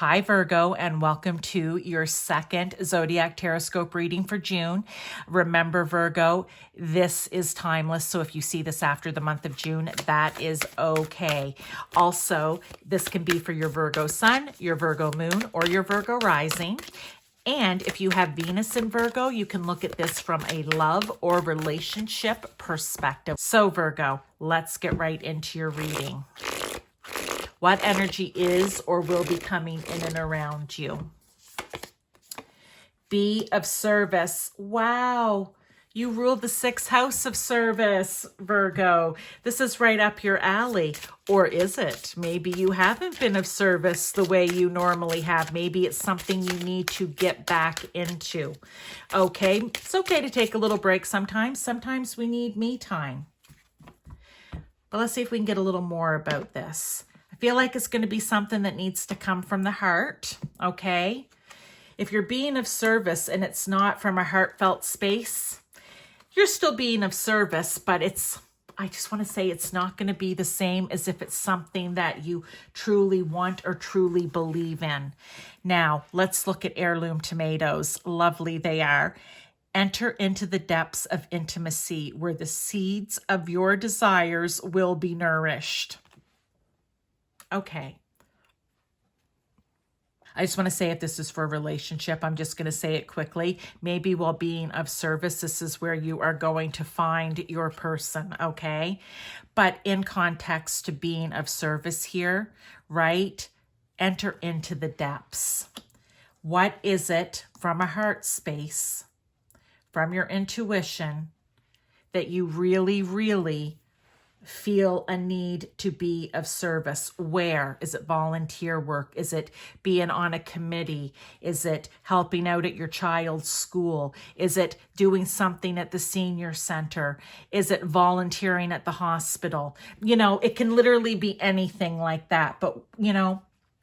Hi, Virgo, and welcome to your second Zodiac Taroscope reading for June. Remember, Virgo, this is timeless, so if you see this after the month of June, that is okay. Also, this can be for your Virgo sun, your Virgo moon, or your Virgo rising. And if you have Venus in Virgo, you can look at this from a love or relationship perspective. So, Virgo, let's get right into your reading. What energy is or will be coming in and around you? Be of service. Wow. You rule the sixth house of service, Virgo. This is right up your alley. Or is it? Maybe you haven't been of service the way you normally have. Maybe it's something you need to get back into. Okay. It's okay to take a little break sometimes. Sometimes we need me time. But let's see if we can get a little more about this. I feel like it's going to be something that needs to come from the heart, okay? If you're being of service and it's not from a heartfelt space, you're still being of service, but I just want to say it's not going to be the same as if it's something that you truly want or truly believe in. Now, let's look at heirloom tomatoes. Lovely they are. Enter into the depths of intimacy where the seeds of your desires will be nourished. Okay. I just want to say if this is for a relationship, I'm just going to say it quickly. Maybe while being of service, this is where you are going to find your person, okay? But in context to being of service here, right? Enter into the depths. What is it from a heart space, from your intuition, that you really, really feel a need to be of service? Where? Is it volunteer work? Is it being on a committee? Is it helping out at your child's school? Is it doing something at the senior center? Is it volunteering at the hospital? You know, it can literally be anything like that. But, you know,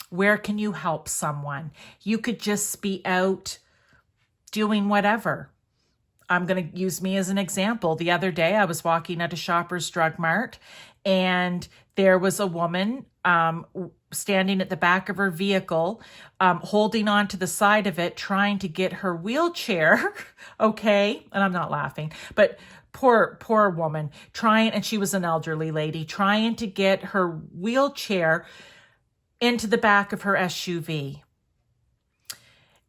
where can you help someone? You could just be out doing whatever. I'm going to use me as an example. The other day, I was walking at a Shoppers Drug Mart, and there was a woman standing at the back of her vehicle, holding on to the side of it, trying to get her wheelchair, okay? And I'm not laughing, but poor woman, and she was an elderly lady, trying to get her wheelchair into the back of her SUV.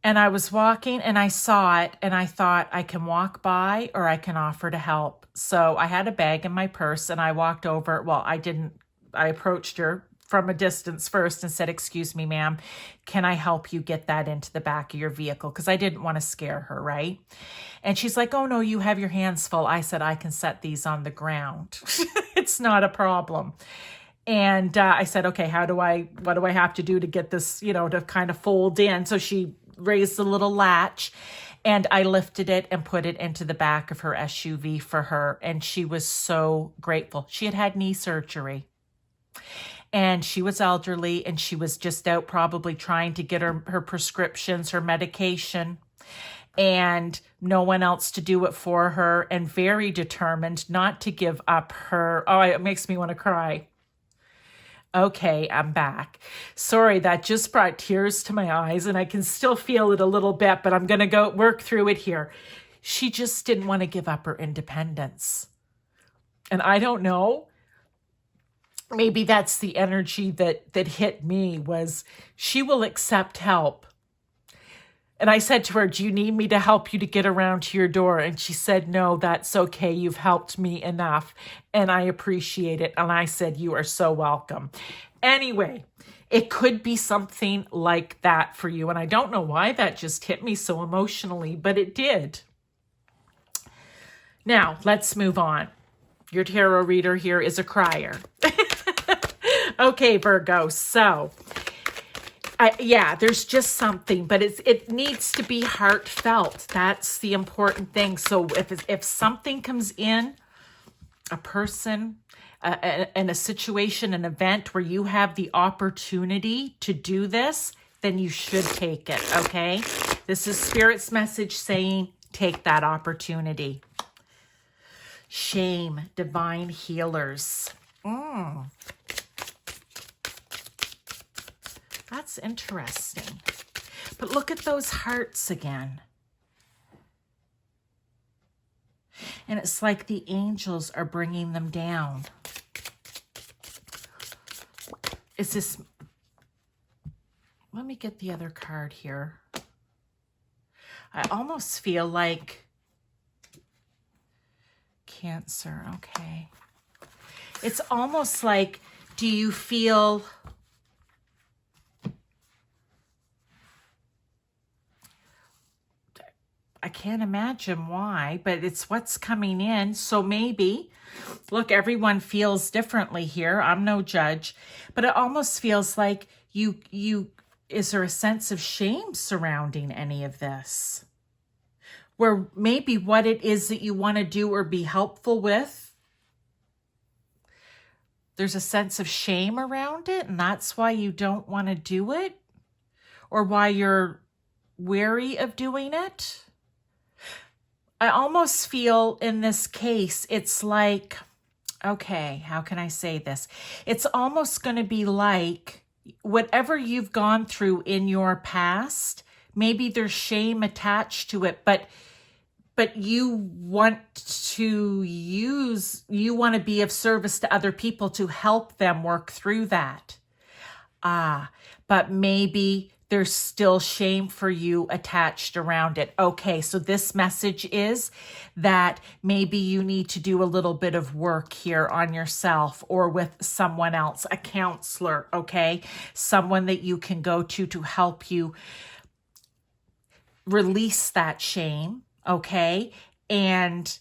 And I was walking and I saw it and I thought, I can walk by or I can offer to help. So I had a bag in my purse and I walked over. Well, I approached her from a distance first and said, "Excuse me, ma'am, can I help you get that into the back of your vehicle?" Because I didn't want to scare her, right? And she's like, "Oh no, you have your hands full." I said, "I can set these on the ground." It's not a problem. And I said, "Okay, what do I have to do to get this, to kind of fold in?" So she raised the little latch and I lifted it and put it into the back of her SUV for her. And she was so grateful. She had had knee surgery and she was elderly and she was just out probably trying to get her prescriptions, her medication, and no one else to do it for her, and very determined not to give up it makes me want to cry. Okay, I'm back. Sorry, that just brought tears to my eyes and I can still feel it a little bit, but I'm going to go work through it here. She just didn't want to give up her independence. And I don't know, maybe that's the energy that hit me, was she will accept help. And I said to her, "Do you need me to help you to get around to your door?" And she said, "No, that's okay. You've helped me enough and I appreciate it." And I said, "You are so welcome." Anyway, it could be something like that for you. And I don't know why that just hit me so emotionally, but it did. Now, let's move on. Your tarot reader here is a crier. Okay, Virgo. So there's just something, but it needs to be heartfelt. That's the important thing. So if something comes in, a person, in a situation, an event where you have the opportunity to do this, then you should take it, okay? This is Spirit's message saying, take that opportunity. Shame, divine healers. That's interesting. But look at those hearts again. And it's like the angels are bringing them down. Is this... Let me get the other card here. I almost feel like Cancer. Okay. It's almost like, do you feel... I can't imagine why, but it's what's coming in. So maybe, look, everyone feels differently here. I'm no judge, but it almost feels like is there a sense of shame surrounding any of this? Where maybe what it is that you want to do or be helpful with, there's a sense of shame around it, and that's why you don't want to do it, or why you're wary of doing it. I almost feel in this case, it's like, okay, how can I say this? It's almost going to be like whatever you've gone through in your past, maybe there's shame attached to it, but you want to be of service to other people to help them work through that. But maybe there's still shame for you attached around it. Okay, so this message is that maybe you need to do a little bit of work here on yourself or with someone else, a counselor, okay? Someone that you can go to help you release that shame, okay? And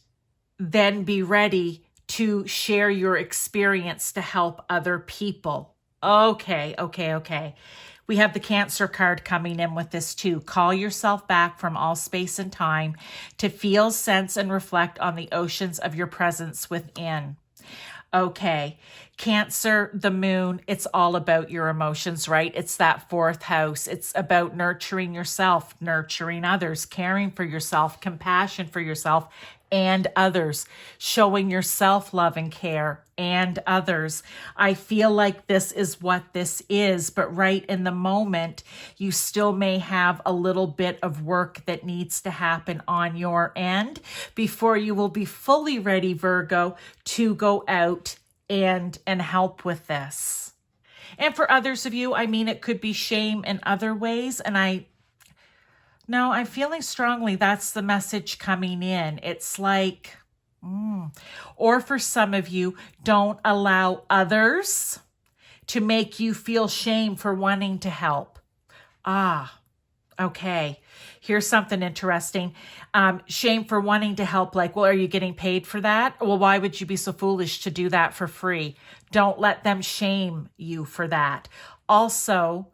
then be ready to share your experience to help other people. Okay. We have the Cancer card coming in with this too. Call yourself back from all space and time to feel, sense, and reflect on the oceans of your presence within. Okay, Cancer, the moon, it's all about your emotions, right? It's that fourth house. It's about nurturing yourself, nurturing others, caring for yourself, compassion for yourself and others, showing yourself love and care and others. I feel like this is what this is, but right in the moment, you still may have a little bit of work that needs to happen on your end before you will be fully ready, Virgo, to go out and help with this. And for others of you, I mean, it could be shame in other ways, and I'm feeling strongly that's the message coming in. It's like, or for some of you, don't allow others to make you feel shame for wanting to help. Okay. Here's something interesting. Shame for wanting to help. Like, well, are you getting paid for that? Well, why would you be so foolish to do that for free? Don't let them shame you for that. Also,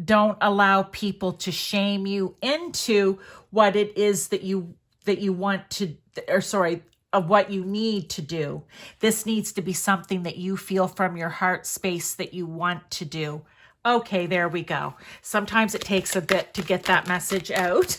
don't allow people to shame you into what it is that you want to, of what you need to do. This needs to be something that you feel from your heart space that you want to do. Okay, there we go. Sometimes it takes a bit to get that message out.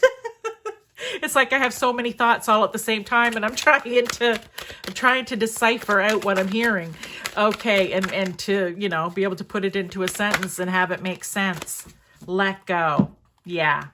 It's like I have so many thoughts all at the same time, and I'm trying to decipher out what I'm hearing. Okay, and to, be able to put it into a sentence and have it make sense. Let go. Yeah.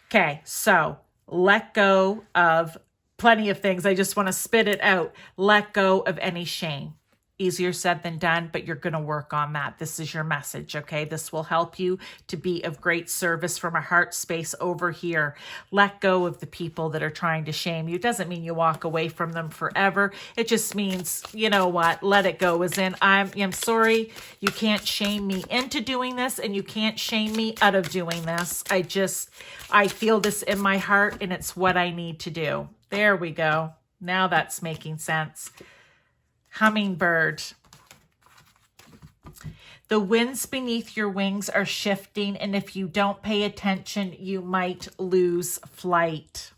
Okay, so let go of plenty of things. I just want to spit it out. Let go of any shame. Easier said than done, but you're going to work on that. This is your message, okay? This will help you to be of great service from a heart space over here. Let go of the people that are trying to shame you. Doesn't mean you walk away from them forever. It just means, you know what? Let it go, as in, I'm sorry, you can't shame me into doing this, and you can't shame me out of doing this. I feel this in my heart, and it's what I need to do. There we go. Now that's making sense. Hummingbird. The winds beneath your wings are shifting, and if you don't pay attention, you might lose flight.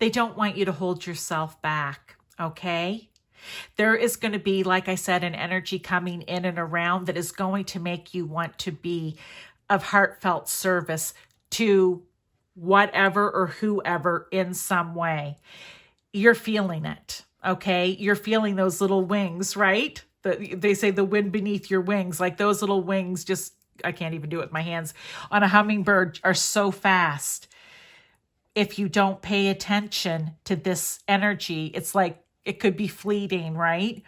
They don't want you to hold yourself back, okay? There is going to be, like I said, an energy coming in and around that is going to make you want to be of heartfelt service to whatever or whoever in some way. You're feeling it, okay? You're feeling those little wings, right? they say the wind beneath your wings, like those little wings, just, I can't even do it with my hands, on a hummingbird are so fast. If you don't pay attention to this energy, it's like it could be fleeting, right?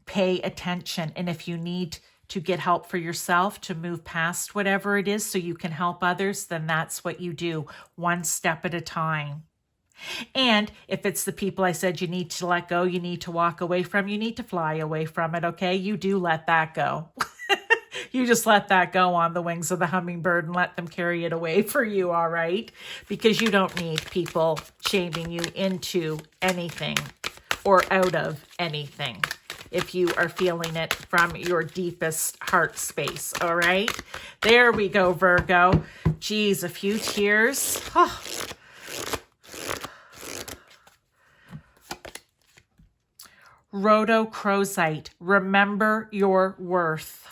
Pay attention. And if you need to get help for yourself to move past whatever it is so you can help others, then that's what you do, one step at a time. And if it's the people I said you need to let go, you need to walk away from, you need to fly away from it, okay? You do let that go. You just let that go on the wings of the hummingbird and let them carry it away for you, all right? Because you don't need people shaming you into anything or out of anything if you are feeling it from your deepest heart space, all right? There we go, Virgo. Geez, a few tears. Oh. Rhodochrosite, remember your worth.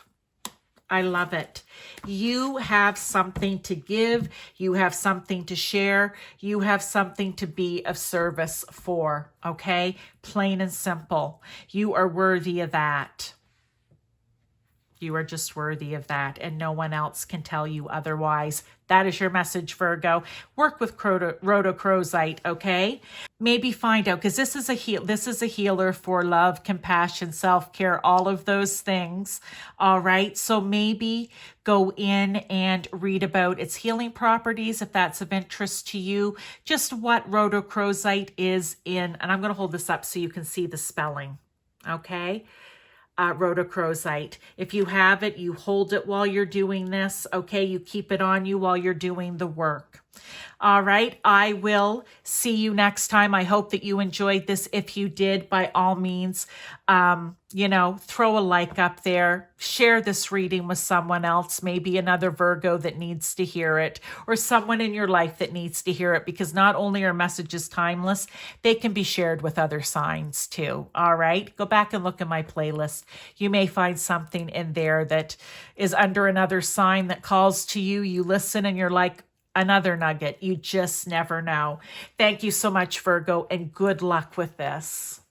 I love it. You have something to give. You have something to share. You have something to be of service for, okay? Plain and simple. You are worthy of that. You are just worthy of that, and no one else can tell you otherwise. That is your message, Virgo. Work with rhodochrosite, okay? Maybe find out, because this is a healer for love, compassion, self-care, all of those things, all right? So maybe go in and read about its healing properties if that's of interest to you, just what rhodochrosite is in, and I'm going to hold this up so you can see the spelling, okay? Rhodochrosite. If you have it, you hold it while you're doing this, okay? You keep it on you while you're doing the work. All right, I will see you next time. I hope that you enjoyed this. If you did, by all means, throw a like up there. Share this reading with someone else, maybe another Virgo that needs to hear it, or someone in your life that needs to hear it, because not only are messages timeless, they can be shared with other signs too. All right, go back and look at my playlist. You may find something in there that is under another sign that calls to you. You listen and you're like, another nugget. You just never know. Thank you so much, Virgo, and good luck with this.